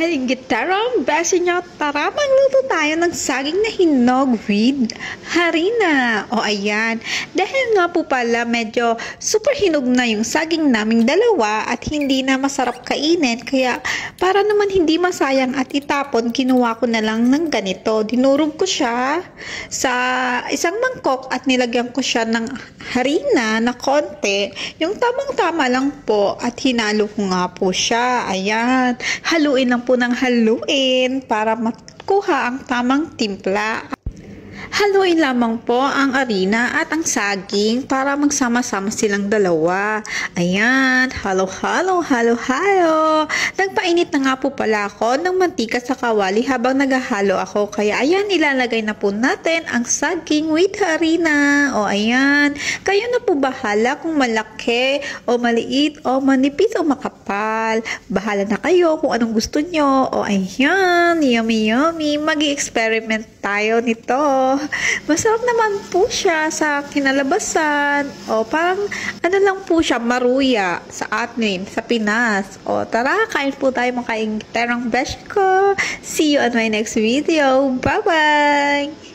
Dahil gitarang beso niya, tara magluto tayo ng saging na hinog with harina. O ayan, dahil nga po pala medyo super hinog na yung saging naming dalawa at hindi na masarap kainin. Kaya para naman hindi masayang at itapon, kinuha ko na lang ng ganito. Dinurog ko siya sa isang mangkok at nilagyan ko siya ng harina na konti. Yung tamang-tama lang po at hinalo ko nga po siya. Ayan, haluin lang po ng haluin para makuha ang tamang timpla. Haluin lamang po ang harina at ang saging para magsama-sama silang dalawa. Ayan, halo-halo, halo-halo. Nagpainit na nga po pala ako ng mantika sa kawali habang naghahalo ako. Kaya ayan, ilalagay na po natin ang saging with harina. O ayan, kayo na po bahala kung malaki o maliit o manipis o makapal. Bahala na kayo kung anong gusto nyo. O ayan, yummy yummy. Mag-i-experiment tayo nito. Masarap naman po siya sa kinalabasan. O parang ano lang po siya, maruya sa atin, sa Pinas. O tara, kain po tayo mga kaingiterang besh ko. See you on my next video. Bye-bye!